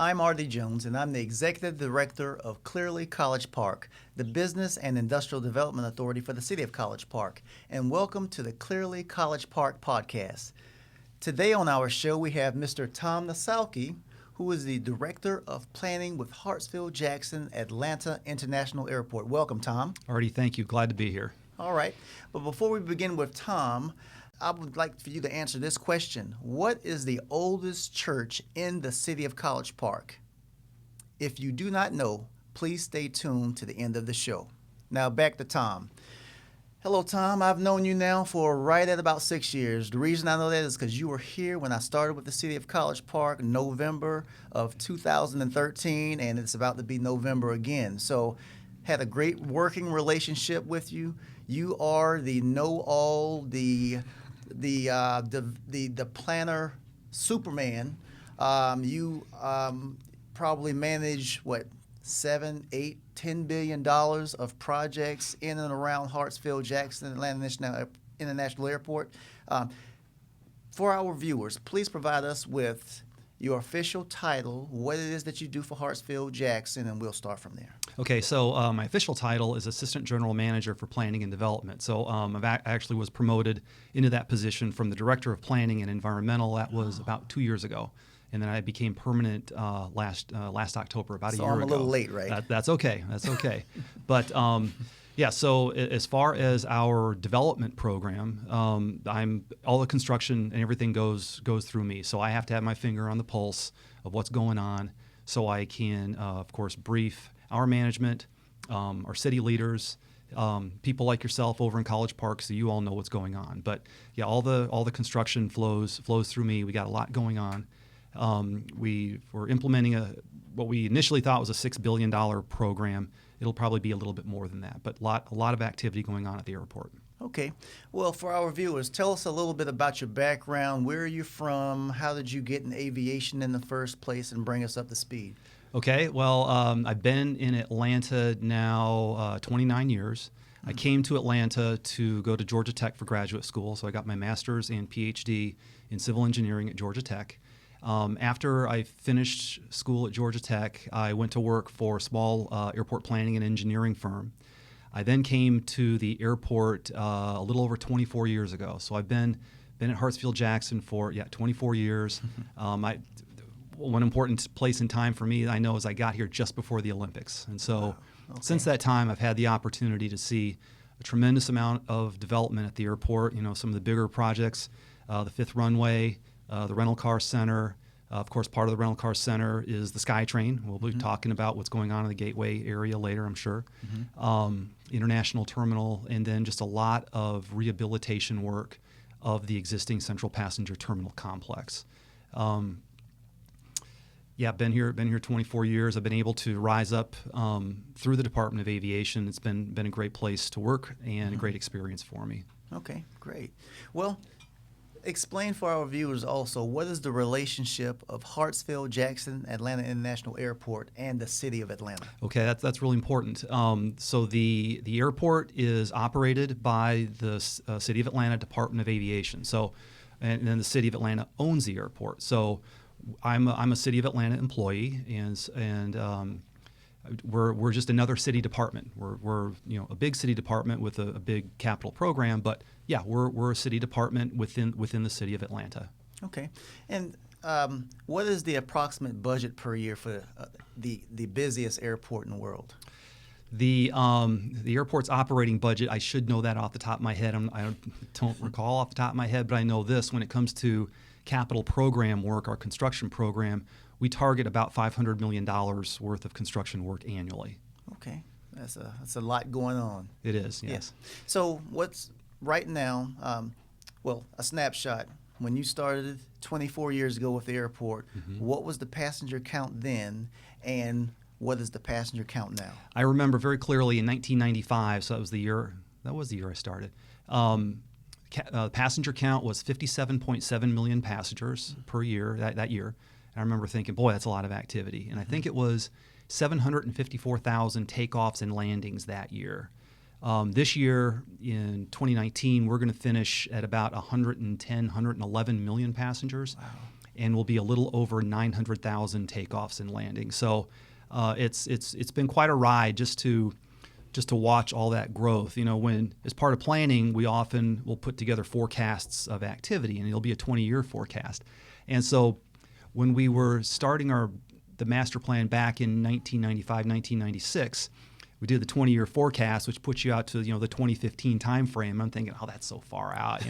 I'm Artie Jones, and I'm the Executive Director of Clearly College Park, the Business and Industrial Development Authority for the City of College Park. And welcome to the Clearly College Park podcast. Today on our show, we have Mr. Tom Nissalke, who is the Director of Planning with Hartsfield-Jackson Atlanta International Airport. Welcome, Tom. Artie, thank you. Glad to be here. All right. But before we begin with Tom, I would like for you to answer this question. What is the oldest church in the city of College Park? If you do not know, please stay tuned to the end of the show. Now back to Tom. Hello, Tom. I've known you now for right at about 6 years. The reason I know that is because you were here when I started with the city of College Park in November of 2013, and it's about to be November again. So had a great working relationship with you. You are the know-all, the planner Superman. You probably manage $7, $8, $10 billion of projects in and around Hartsfield-Jackson Atlanta International Airport. For our viewers, please provide us with your official title, what it is that you do for Hartsfield-Jackson, and we'll start from there. Okay, so my official title is Assistant General Manager for Planning and Development. So I actually was promoted into that position from the Director of Planning and Environmental. That was about 2 years ago. And then I became permanent last October, about a year ago. So I'm a little late, right? That's okay. That's okay. But yeah, so as far as our development program, all the construction and everything goes through me. So I have to have my finger on the pulse of what's going on, so I can, of course, brief our management, our city leaders, people like yourself over in College Park, so you all know what's going on. But yeah, all the construction flows through me. We got a lot going on. We were implementing what we initially thought was a $6 billion program. It'll probably be a little bit more than that, but a lot of activity going on at the airport. Okay. Well, for our viewers, tell us a little bit about your background. Where are you from? How did you get in aviation in the first place? And bring us up to speed. Okay. Well, I've been in Atlanta now 29 years. I came to Atlanta to go to Georgia Tech for graduate school, so I got my master's and PhD in civil engineering at Georgia Tech. After I finished school at Georgia Tech, I went to work for a small airport planning and engineering firm. I then came to the airport a little over 24 years ago. So I've been at Hartsfield-Jackson for 24 years. One important place in time for me, I know, is I got here just before the Olympics. And so since that time, I've had the opportunity to see a tremendous amount of development at the airport. You know, some of the bigger projects, the fifth runway, the rental car center. Of course, part of the rental car center is the SkyTrain. We'll be talking about what's going on in the Gateway area later, I'm sure. International terminal, and then just a lot of rehabilitation work of the existing central passenger terminal complex. Been here 24 years. I've been able to rise up through the Department of Aviation. It's been a great place to work and a great experience for me. Okay, great. Well, explain for our viewers also, what is the relationship of Hartsfield-Jackson Atlanta International Airport and the city of Atlanta? Okay, that's really important. So the airport is operated by the City of Atlanta Department of Aviation. So, and then the City of Atlanta owns the airport. So I'm a City of Atlanta employee, and we're just another city department. We're a big city department with a big capital program, but yeah, we're a city department within the city of Atlanta. Okay, and what is the approximate budget per year for the busiest airport in the world? The airport's operating budget, I should know that off the top of my head. I don't recall off the top of my head, but I know this: when it comes to capital program work, our construction program, we target about $500 million worth of construction work annually. Okay, that's a lot going on. It is, yes. Yeah. So what's right now, a snapshot. When you started 24 years ago with the airport, what was the passenger count then, and what is the passenger count now? I remember very clearly in 1995, so that was the year I started. Passenger count was 57.7 million passengers per year that year. And I remember thinking, boy, that's a lot of activity. And I think it was 754,000 takeoffs and landings that year. This year, in 2019, we're going to finish at about 110, 111 million passengers. Wow. and will be a little over 900,000 takeoffs and landings. So it's been quite a ride just to watch all that growth. When as part of planning, we often will put together forecasts of activity, and it'll be a 20-year forecast. And so when we were starting the master plan back in 1995, 1996, we did the 20-year forecast, which puts you out to the 2015 timeframe. I'm thinking, oh, that's so far out.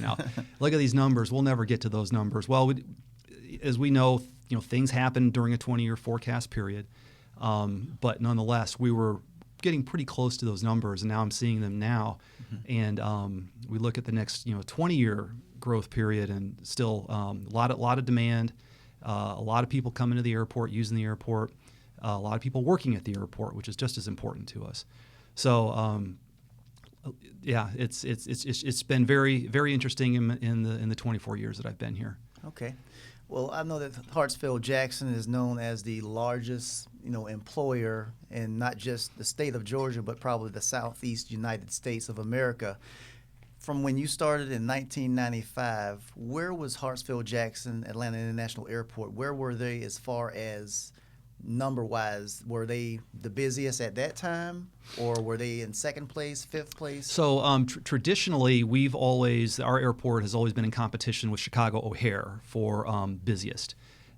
Look at these numbers. We'll never get to those numbers. Well, as we know, things happen during a 20-year forecast period. But nonetheless, we were getting pretty close to those numbers, and now I'm seeing them now. Mm-hmm. And we look at the next 20-year growth period, and still a lot of demand, a lot of people coming to the airport, using the airport. A lot of people working at the airport, which is just as important to us. So, it's been very, very interesting in the 24 years that I've been here. Okay, well, I know that Hartsfield-Jackson is known as the largest, employer in not just the state of Georgia, but probably the Southeast United States of America. From when you started in 1995, where was Hartsfield-Jackson Atlanta International Airport? Where were they as far as number-wise? Were they the busiest at that time, or were they in second place, fifth place? So traditionally, our airport has always been in competition with Chicago O'Hare for busiest.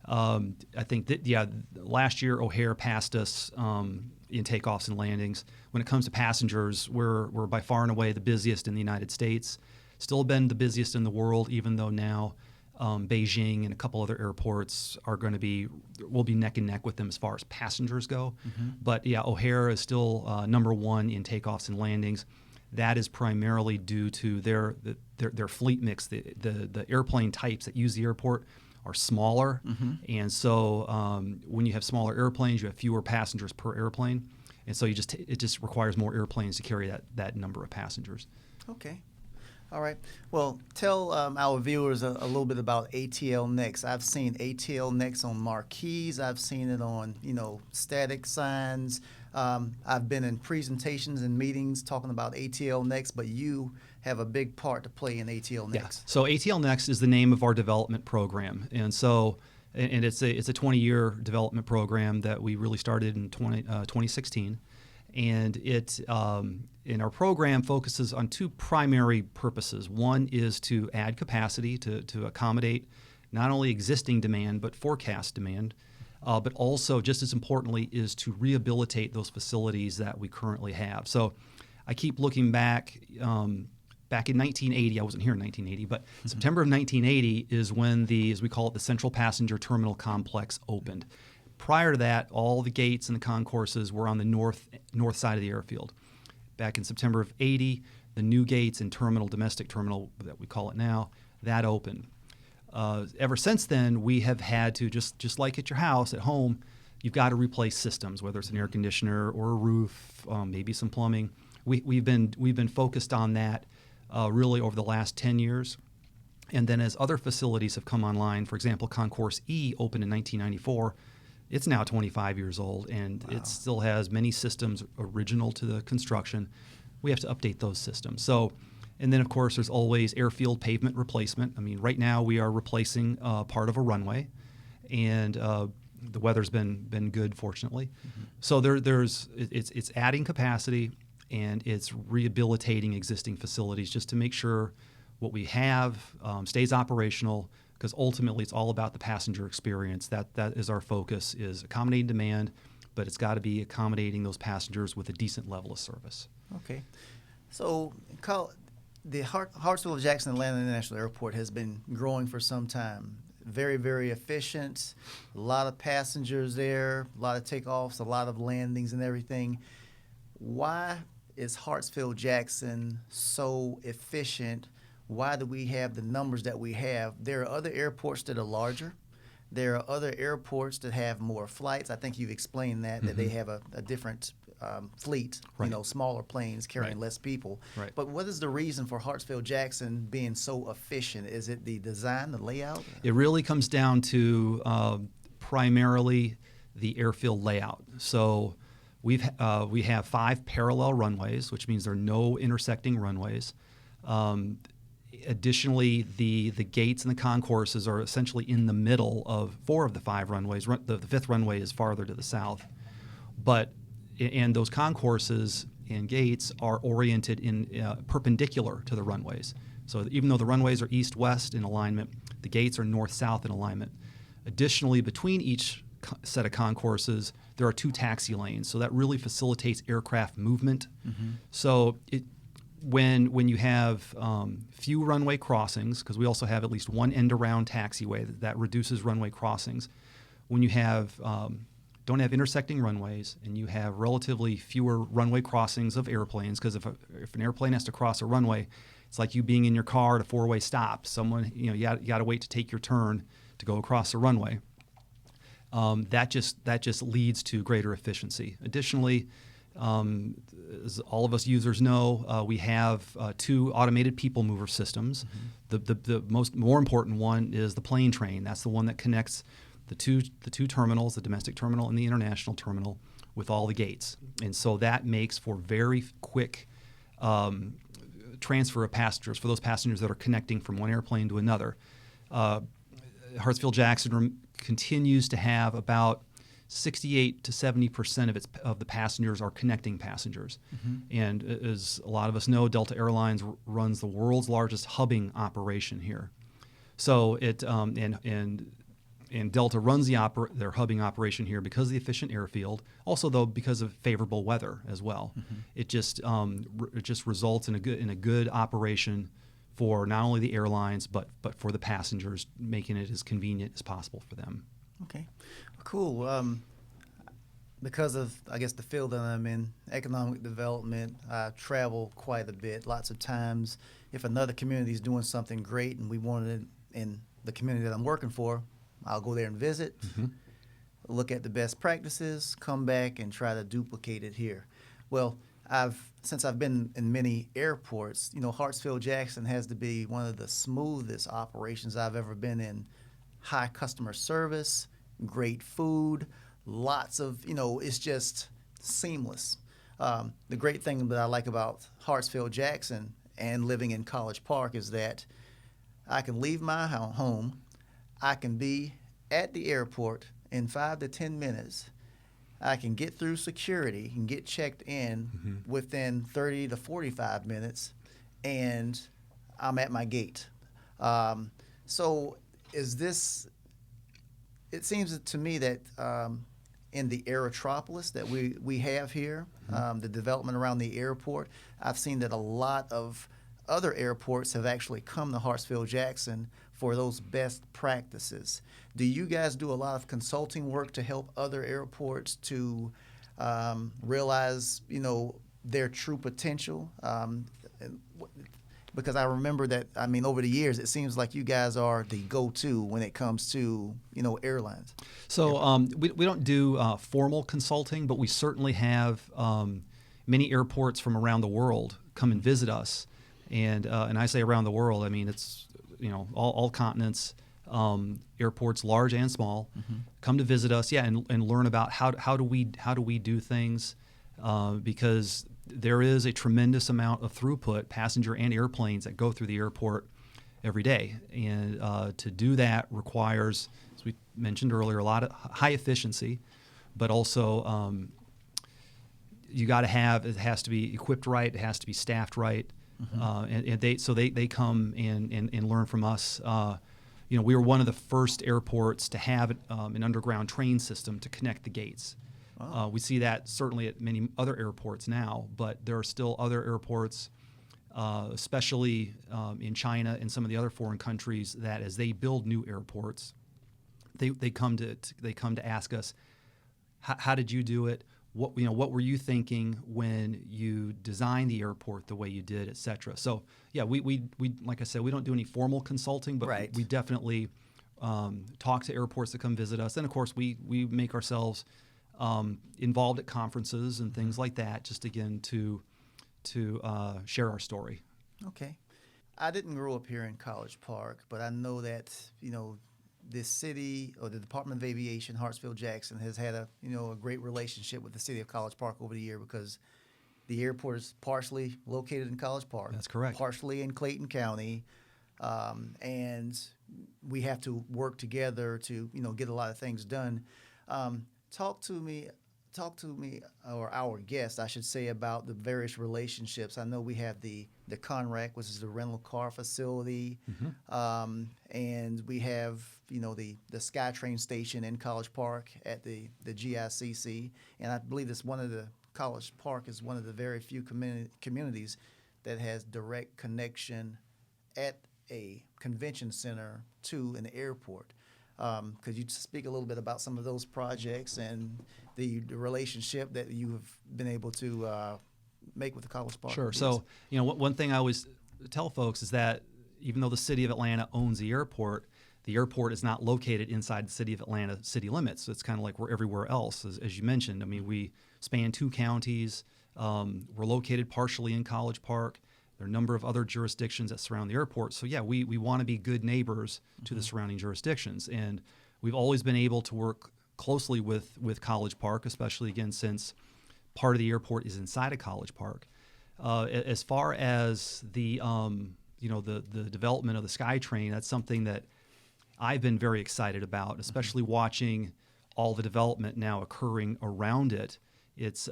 I think that last year O'Hare passed us in takeoffs and landings. When it comes to passengers, we're by far and away the busiest in the United States. Still been the busiest in the world, even though now Beijing and a couple other airports will be neck and neck with them as far as passengers go. Mm-hmm. But O'Hare is still number one in takeoffs and landings. That is primarily due to their fleet mix. The airplane types that use the airport are smaller, mm-hmm. and so when you have smaller airplanes, you have fewer passengers per airplane, and so it just requires more airplanes to carry that number of passengers. Okay. All right. Well, tell our viewers a little bit about ATL Next. I've seen ATL Next on marquees. I've seen it on, static signs. I've been in presentations and meetings talking about ATL Next, but you have a big part to play in ATL Next. Yeah. So ATL Next is the name of our development program, and so it's a 20-year development program that we really started in 2016. And our program focuses on two primary purposes. One is to add capacity to accommodate not only existing demand but forecast demand, but also, just as importantly, is to rehabilitate those facilities that we currently have. So I keep looking back. Back in 1980, I wasn't here in 1980, but mm-hmm. September of 1980 is when as we call it, the Central Passenger Terminal Complex opened. Prior to that, all the gates and the concourses were on the north side of the airfield. Back in September of 80, the new gates and domestic terminal that we call it now, that opened. Ever since then, we have had to, just like at your house, at home, you've got to replace systems, whether it's an air conditioner or a roof, maybe some plumbing. We've been focused on that really over the last 10 years. And then as other facilities have come online, for example, Concourse E opened in 1994, it's now 25 years old, and wow. It still has many systems original to the construction. We have to update those systems. So, and then, of course, there's always airfield pavement replacement. I mean, right now we are replacing part of a runway, and the weather's been good, fortunately. Mm-hmm. So it's adding capacity, and it's rehabilitating existing facilities just to make sure what we have stays operational, because ultimately it's all about the passenger experience. That is our focus, is accommodating demand, but it's got to be accommodating those passengers with a decent level of service. Okay. So the Hartsfield-Jackson Atlanta International Airport has been growing for some time. Very, very efficient, a lot of passengers there, a lot of takeoffs, a lot of landings and everything. Why is Hartsfield-Jackson so efficient? Why do we have the numbers that we have? There are other airports that are larger. There are other airports that have more flights. I think you've explained that, mm-hmm. that they have a different fleet, right. Smaller planes carrying right. less people. Right. But what is the reason for Hartsfield-Jackson being so efficient? Is it the design, the layout? It really comes down to primarily the airfield layout. So we have 5 parallel runways, which means there are no intersecting runways. Additionally, the gates and the concourses are essentially in the middle of 4 of the 5 runways. The 5th runway is farther to the south, but and those concourses and gates are oriented in perpendicular to the runways. So even though the runways are east-west in alignment, the gates are north-south in alignment. Additionally, between each set of concourses, there are 2 taxi lanes, so that really facilitates aircraft movement. So when you have few runway crossings, because we also have at least one end-around taxiway that reduces runway crossings. When you have don't have intersecting runways and you have relatively fewer runway crossings of airplanes, because if an airplane has to cross a runway, it's like you being in your car at a 4-way stop. Someone, you got to wait to take your turn to go across the runway. That just leads to greater efficiency. Additionally, as all of us users know, we have 2 automated people mover systems. The more important one is the plane train. That's the one that connects the two terminals, the domestic terminal and the international terminal, with all the gates. And so that makes for very quick transfer of passengers for those passengers that are connecting from one airplane to another. Hartsfield-Jackson continues to have about 68 to 70% of the passengers are connecting passengers. And as a lot of us know, Delta Airlines runs the world's largest hubbing operation here. So it and Delta runs their hubbing operation here because of the efficient airfield. Also, though, because of favorable weather as well. It just results in a good operation for not only the airlines but for the passengers, making it as convenient as possible for them. Okay, cool. Because of, I guess, the field that I'm in, economic development, I travel quite a bit. Lots of times, if another community is doing something great and we want it in the community that I'm working for, I'll go there and visit, look at the best practices, come back and try to duplicate it here. Well, since I've been in many airports, Hartsfield-Jackson has to be one of the smoothest operations I've ever been in. High customer service, great food, lots of, it's just seamless. The great thing that I like about Hartsfield-Jackson and living in College Park is that I can leave my home, I can be at the airport in 5 to 10 minutes. I can get through security and get checked in within 30 to 45 minutes, and I'm at my gate. So is this, it seems to me that in the Aerotropolis that we have here, the development around the airport, I've seen that a lot of other airports have actually come to Hartsfield-Jackson for those best practices. Do you guys do a lot of consulting work to help other airports to realize, their true potential? Because I remember that, over the years, it seems like you guys are the go-to when it comes to, airlines. So we don't do formal consulting, but we certainly have many airports from around the world come and visit us. And I say around the world, it's, all continents, airports, large and small, come to visit us, and learn about how do we do things, because there is a tremendous amount of throughput, passenger and airplanes, that go through the airport every day. And to do that requires, as we mentioned earlier, a lot of high efficiency, but also you got to have, it has to be equipped right, it has to be staffed right. And they come and learn from us. We were one of the first airports to have an underground train system to connect the gates. Wow. We see that certainly at many other airports now, but there are still other airports, especially in China and some of the other foreign countries, that as they build new airports, they come to ask us, how did you do it? What were you thinking when you designed the airport the way you did, et cetera? So we like I said, we don't do any formal consulting, but right. we definitely talk to airports that come visit us, and of course we make ourselves involved at conferences and things like that, just again to share our story. Okay, I didn't grow up here in College Park, but I know that this city, or the Department of Aviation, Hartsfield-Jackson, has had a great relationship with the city of College Park over the year, because the airport is partially located in College Park. That's correct. Partially in Clayton County, and we have to work together to get a lot of things done. Talk to me, or our guest, I should say, about the various relationships. I know we have the Conrac, which is the rental car facility, and we have the SkyTrain station in College Park at the GICC, and I believe it's one of the College Park is one of the very few communities that has direct connection at a convention center to an airport. Could you speak a little bit about some of those projects and the relationship that you have been able to make with the College Park? Sure. So, one thing I always tell folks is that even though the city of Atlanta owns the airport is not located inside the city of Atlanta city limits. So it's kind of like we're everywhere else, as you mentioned. I mean, we span 2 counties. We're located partially in College Park. There are a number of other jurisdictions that surround the airport. So, yeah, we want to be good neighbors to the surrounding jurisdictions. And we've always been able to work closely with College Park, especially, again, since part of the airport is inside of College Park. As far as the development of the SkyTrain, that's something that I've been very excited about, especially watching all the development now occurring around it. It's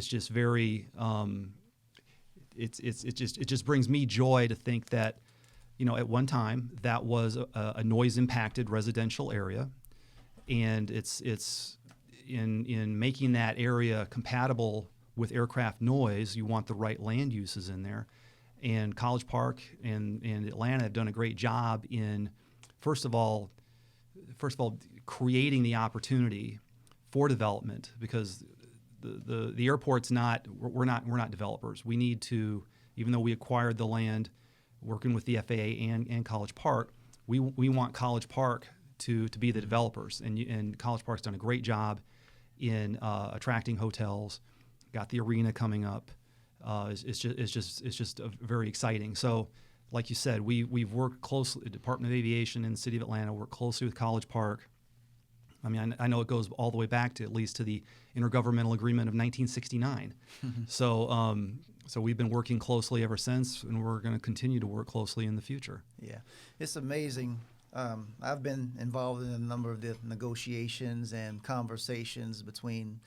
just very it just brings me joy to think that at one time that was a noise impacted residential area, and it's in making that area compatible with aircraft noise. You want the right land uses in there, and College Park and Atlanta have done a great job in first of all creating the opportunity for development, because the airport's we're not developers. We need to, even though we acquired the land working with the FAA and College Park, we want College Park to be the developers, and College Park's done a great job in attracting hotels. Got the arena coming up. It's just very exciting. So, like you said, we've worked closely. The Department of Aviation and the City of Atlanta work closely with College Park. I mean, I know it goes all the way back to at least to the Intergovernmental Agreement of 1969. So we've been working closely ever since, and we're going to continue to work closely in the future. Yeah, it's amazing. I've been involved in a number of the negotiations and conversations between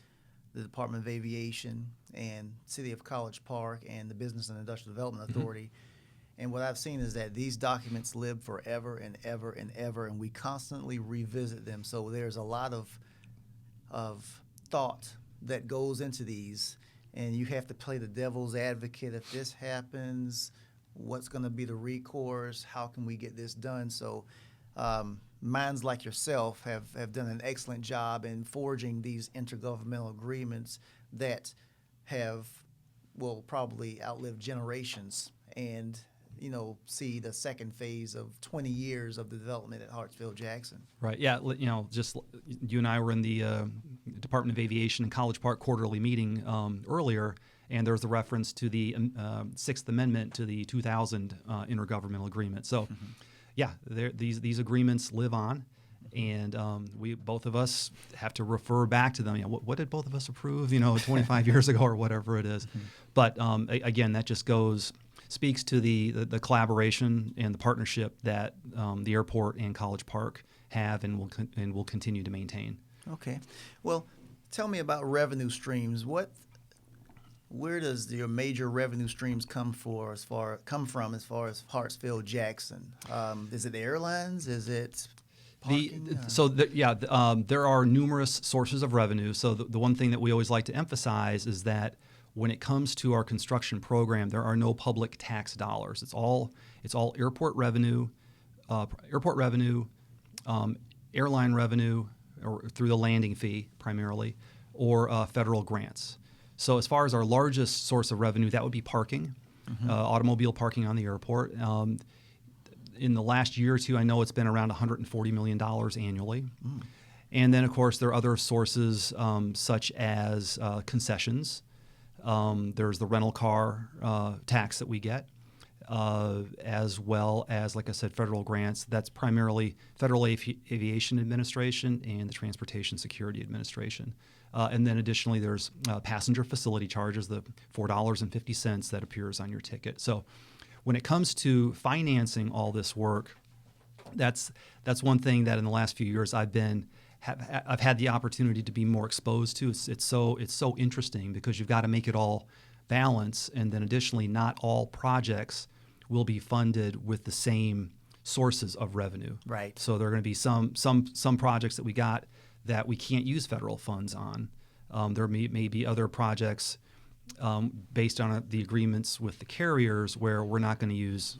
the Department of Aviation and City of College Park and the Business and Industrial Development Authority. And what I've seen is that these documents live forever and ever and ever, and we constantly revisit them. So there's a lot of thought that goes into these, and you have to play the devil's advocate. If this happens, what's going to be the recourse? How can we get this done? So minds like yourself have done an excellent job in forging these intergovernmental agreements that will probably outlive generations and see the second phase of 20 years of the development at Hartsfield-Jackson. Right. Yeah. Just you and I were in the Department of Aviation and College Park quarterly meeting earlier, and there was a reference to the Sixth Amendment to the 2000 intergovernmental agreement. So, yeah, these agreements live on, and we both of us have to refer back to them. What did both of us approve? 25 years ago or whatever it is. But again, that just speaks to the collaboration and the partnership that the airport and College Park have and will continue to maintain. Okay. Well, tell me about revenue streams. Where does your major revenue streams come from as far as Hartsfield-Jackson? Is it airlines? Is it parking? There are numerous sources of revenue. So the one thing that we always like to emphasize is that when it comes to our construction program, there are no public tax dollars. It's all airport revenue, airline revenue, or through the landing fee primarily, or federal grants. So as far as our largest source of revenue, that would be parking, automobile parking on the airport. In the last year or two, I know it's been around $140 million annually. And then, of course, there are other sources such as concessions. There's the rental car tax that we get. as well as, like I said, federal grants. That's primarily Federal Aviation Administration and the Transportation Security Administration. And then additionally, there's passenger facility charges, the $4.50 that appears on your ticket. So when it comes to financing all this work, that's one thing that in the last few years I've had the opportunity to be more exposed to. It's so interesting because you've got to make it all balance, and then additionally, not all projects will be funded with the same sources of revenue. Right. So there are going to be some projects that we got that we can't use federal funds on. There may be other projects based on the agreements with the carriers where we're not going to use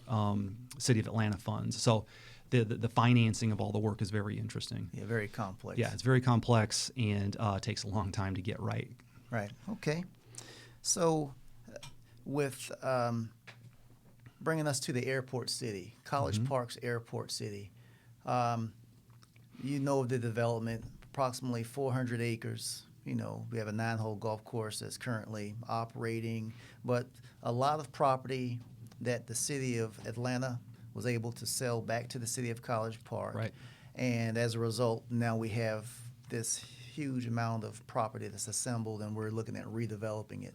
City of Atlanta funds. So the financing of all the work is very interesting. Yeah, very complex. Yeah, it's very complex and takes a long time to get right. Right. Okay. So with bringing us to the airport city, College Park's airport city, you know the development, approximately 400 acres. You know, we have a 9-hole golf course that's currently operating, but a lot of property that the city of Atlanta was able to sell back to the city of College Park. Right. And as a result, now we have this huge amount of property that's assembled, and we're looking at redeveloping it.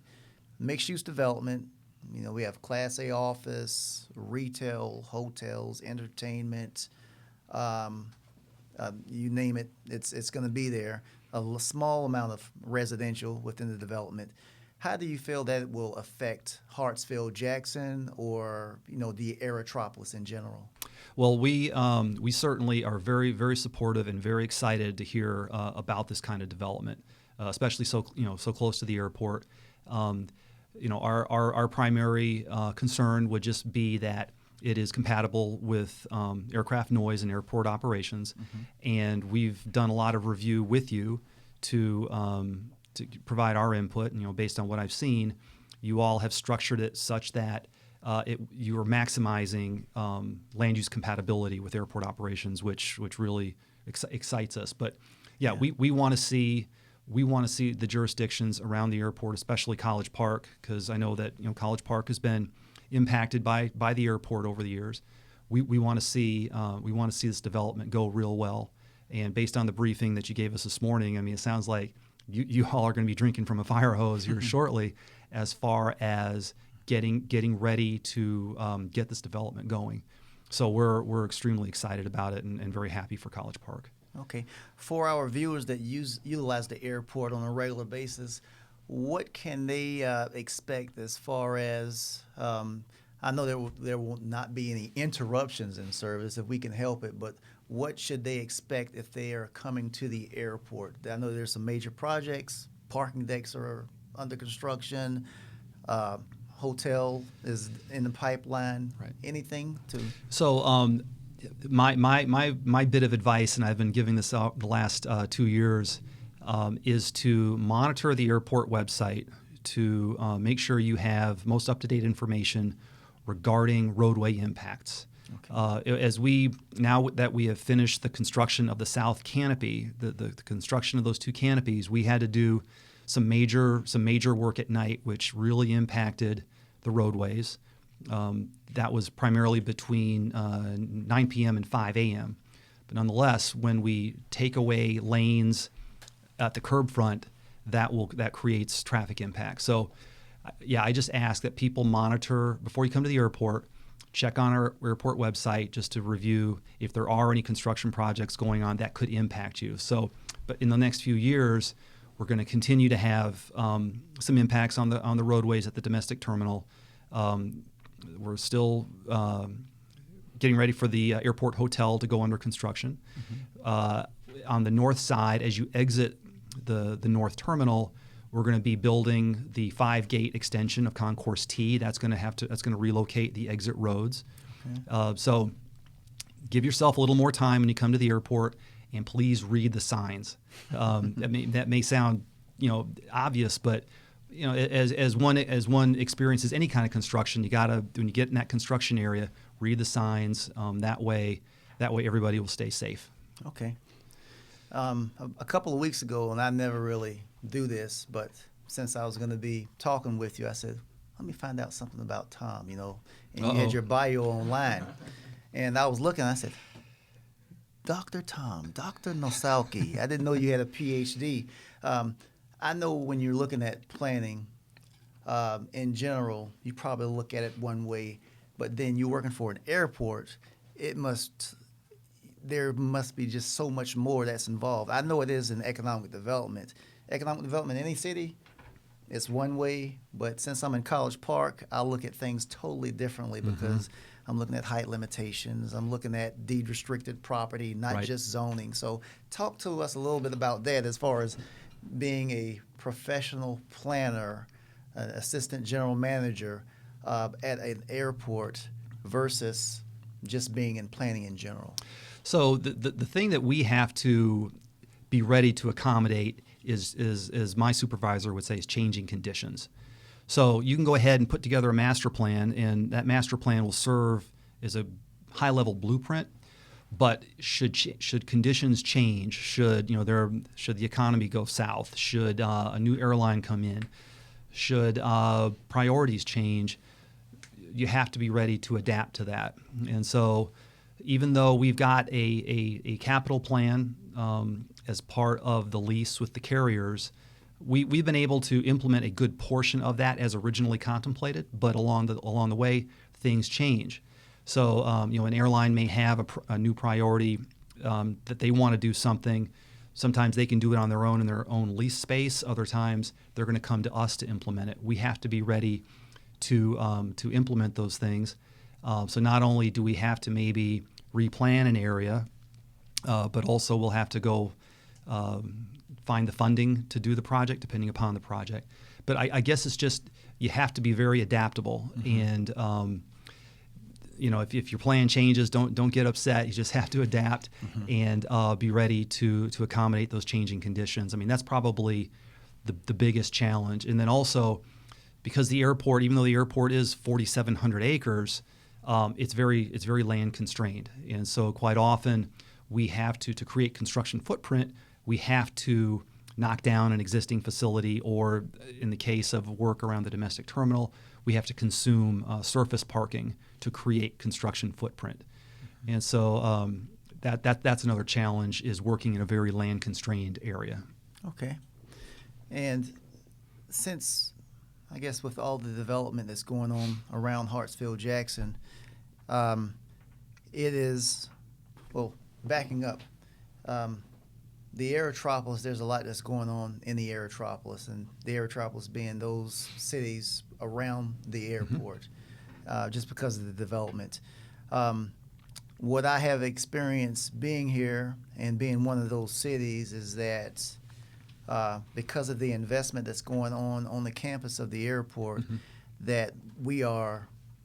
Mixed-use development, you know, we have Class A office, retail, hotels, entertainment, you name it, it's going to be there. A small amount of residential within the development. How do you feel that it will affect Hartsfield Jackson or, you know, the Aerotropolis in general? Well, we certainly are very, very supportive and very excited to hear about this kind of development, especially so close to the airport. Our primary concern would just be that it is compatible with aircraft noise and airport operations, and we've done a lot of review with you to provide our input. You know, based on what I've seen, you all have structured it such that you are maximizing land use compatibility with airport operations, which really excites us. But yeah. we want to see the jurisdictions around the airport, especially College Park, because I know that College Park has been impacted by the airport over the years. We want to see this development go real well. And based on the briefing that you gave us this morning, I mean, it sounds like you all are going to be drinking from a fire hose here shortly, as far as getting ready to get this development going. So we're extremely excited about it and very happy for College Park. Okay. For our viewers that utilize the airport on a regular basis, what can they expect as far as, I know there will not be any interruptions in service if we can help it, but what should they expect if they are coming to the airport? I know there's some major projects, parking decks are under construction, hotel is in the pipeline. Right. Anything to? So my bit of advice, and I've been giving this out the last 2 years, is to monitor the airport website to make sure you have most up-to-date information regarding roadway impacts. Okay. Now that we have finished the construction of the south canopy, the construction of those 2 canopies, we had to do some major work at night, which really impacted the roadways. That was primarily between 9 p.m. and 5 a.m. But nonetheless, when we take away lanes at the curb front, that creates traffic impact. So, I just ask that people monitor before you come to the airport. Check on our airport website just to review if there are any construction projects going on that could impact you. So, but in the next few years, we're going to continue to have some impacts on the roadways at the domestic terminal. We're still getting ready for the airport hotel to go under construction. On the north side, as you exit the north terminal, we're going to be building the 5-gate extension of Concourse T. That's going to relocate the exit roads. Okay. So give yourself a little more time when you come to the airport, and please read the signs. That may sound obvious, but as one experiences any kind of construction, you gotta, when you get in that construction area, read the signs. That way everybody will stay safe. Okay. A couple of weeks ago, and I never really do this, but since I was going to be talking with you, I said, let me find out something about Tom, and you Uh-oh. had your bio online. And I was looking, I said, Dr. Tom, Dr. Nissalke. I didn't know you had a PhD. I know when you're looking at planning, in general, you probably look at it one way, but then you're working for an airport, there must be just so much more that's involved. I know it is in economic development. Economic development in any city, it's one way, but since I'm in College Park, I look at things totally differently because I'm looking at height limitations. I'm looking at deed restricted property, not Right. just zoning. So talk to us a little bit about that as far as being a professional planner, an assistant general manager at an airport versus just being in planning in general. So the thing that we have to be ready to accommodate is my supervisor would say is changing conditions. So you can go ahead and put together a master plan, and that master plan will serve as a high-level blueprint. But should conditions change, should the economy go south, should a new airline come in, should priorities change, you have to be ready to adapt to that. And so even though we've got a capital plan as part of the lease with the carriers, we've been able to implement a good portion of that as originally contemplated, but along the way, things change. So an airline may have a new priority that they want to do something. Sometimes they can do it on their own in their own lease space. Other times they're going to come to us to implement it. We have to be ready to implement those things. So not only do we have to maybe replan an area, but also we'll have to go find the funding to do the project depending upon the project. But I guess it's just you have to be very adaptable. And if your plan changes, don't get upset. You just have to adapt and be ready to accommodate those changing conditions. I mean, that's probably the biggest challenge. And then also, because the airport, even though the airport is 4,700 acres, it's very land constrained. And so quite often we have to create construction footprint, we have to knock down an existing facility, or in the case of work around the domestic terminal, we have to consume surface parking to create construction footprint. And so that's another challenge, is working in a very land constrained area. Okay. And since, I guess, with all the development that's going on around Hartsfield-Jackson, it is, well, backing up, the Aerotropolis, there's a lot that's going on in the Aerotropolis, and the Aerotropolis being those cities around the airport, just because of the development. What I have experienced being here and being one of those cities is that because of the investment that's going on the campus of the airport, that we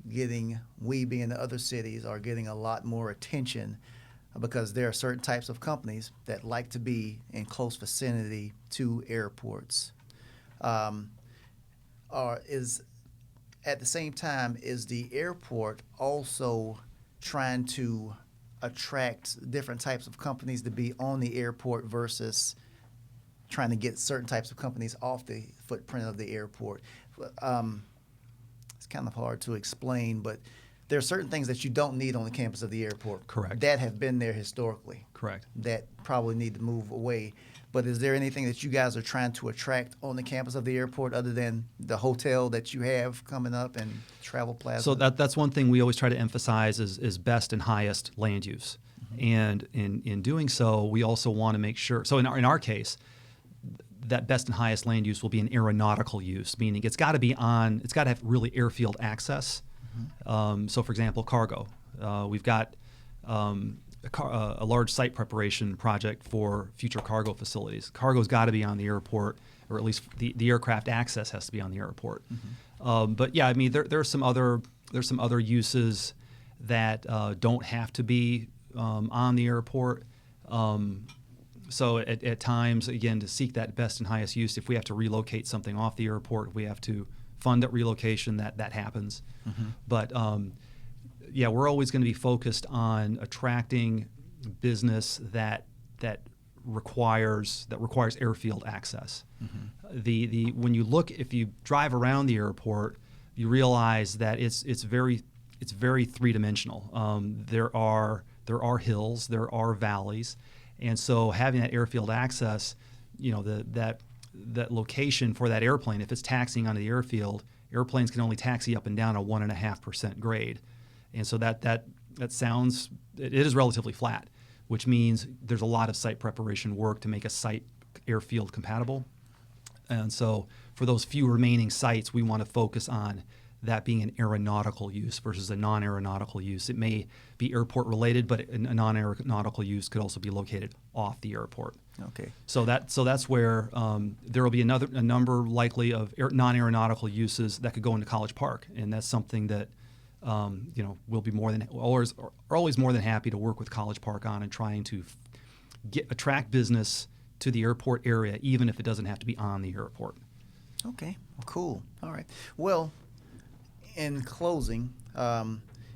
being the other cities, are getting a lot more attention, because there are certain types of companies that like to be in close vicinity to airports. At the same time, is the airport also trying to attract different types of companies to be on the airport versus trying to get certain types of companies off the footprint of the airport? It's kind of hard to explain, but there are certain things that you don't need on the campus of the airport. Correct. That have been there historically. Correct. That probably need to move away. But is there anything that you guys are trying to attract on the campus of the airport other than the hotel that you have coming up and Travel Plaza? So that's one thing we always try to emphasize is best and highest land use. And in doing so, we also want to make sure, so in our case, that best and highest land use will be an aeronautical use, meaning it's got to have really airfield access. So for example, cargo. We've got a large site preparation project for future cargo facilities. Cargo's got to be on the airport, or at least the aircraft access has to be on the airport. But yeah, I mean, there's some other uses that don't have to be on the airport. So at times, again, to seek that best and highest use, if we have to relocate something off the airport, we have to fund that relocation. That happens. But yeah, we're always going to be focused on attracting business that requires airfield access. When you look, if you drive around the airport, you realize that it's very three-dimensional. There are hills, there are valleys, and so having that airfield access, that location for that airplane, if it's taxiing onto the airfield, airplanes can only taxi up and down a 1.5% grade, and so that sounds, it is relatively flat, which means there's a lot of site preparation work to make a site airfield compatible. And so for those few remaining sites, we want to focus on that being an aeronautical use versus a non-aeronautical use. It may be airport related, but a non-aeronautical use could also be located off the airport. Okay. So that's where there will be a number likely of non-aeronautical uses that could go into College Park, and that's something that we'll be always more than happy to work with College Park on, and trying to attract business to the airport area, even if it doesn't have to be on the airport. Okay, cool. All right. Well, in closing,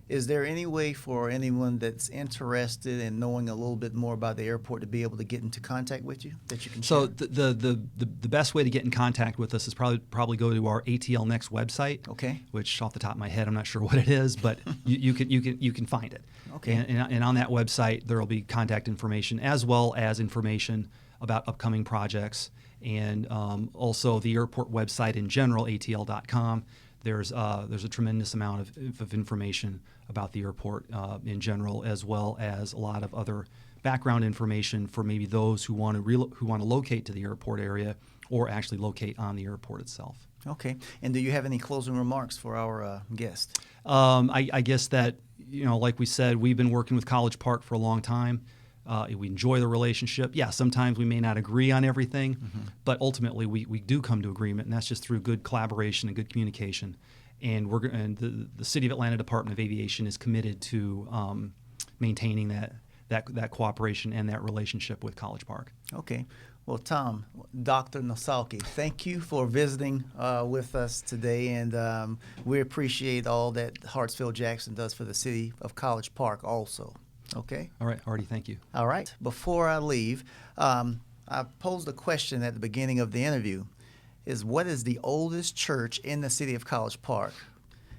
is there any way for anyone that's interested in knowing a little bit more about the airport to be able to get into contact with you that you can share? So the best way to get in contact with us is probably go to our ATL Next website. Okay. Which off the top of my head I'm not sure what it is, but you can find it. Okay. And on that website there will be contact information as well as information about upcoming projects, and also the airport website in general, atl.com. There's a tremendous amount of information about the airport in general, as well as a lot of other background information for maybe those who want to locate to the airport area or actually locate on the airport itself. Okay. And do you have any closing remarks for our guest? I guess that, like we said, we've been working with College Park for a long time. We enjoy the relationship. Yeah, sometimes we may not agree on everything, but ultimately we do come to agreement, and that's just through good collaboration and good communication. And the City of Atlanta Department of Aviation is committed to maintaining that cooperation and that relationship with College Park. Okay. Well, Tom, Dr. Nissalke, thank you for visiting with us today, and we appreciate all that Hartsfield-Jackson does for the City of College Park also. Okay. All right, Artie, thank you. All right. Before I leave, I posed a question at the beginning of the interview, is what is the oldest church in the City of College Park?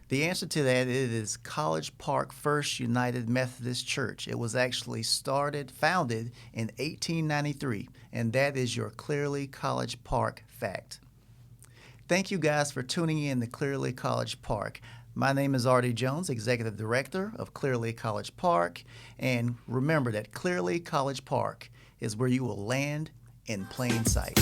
The answer to that, it is College Park First United Methodist Church. It was actually founded in 1893, and that is your Clearly College Park fact. Thank you guys for tuning in to Clearly College Park. My name is Artie Jones, Executive Director of Clearly College Park, and remember that Clearly College Park is where you will land in plain sight.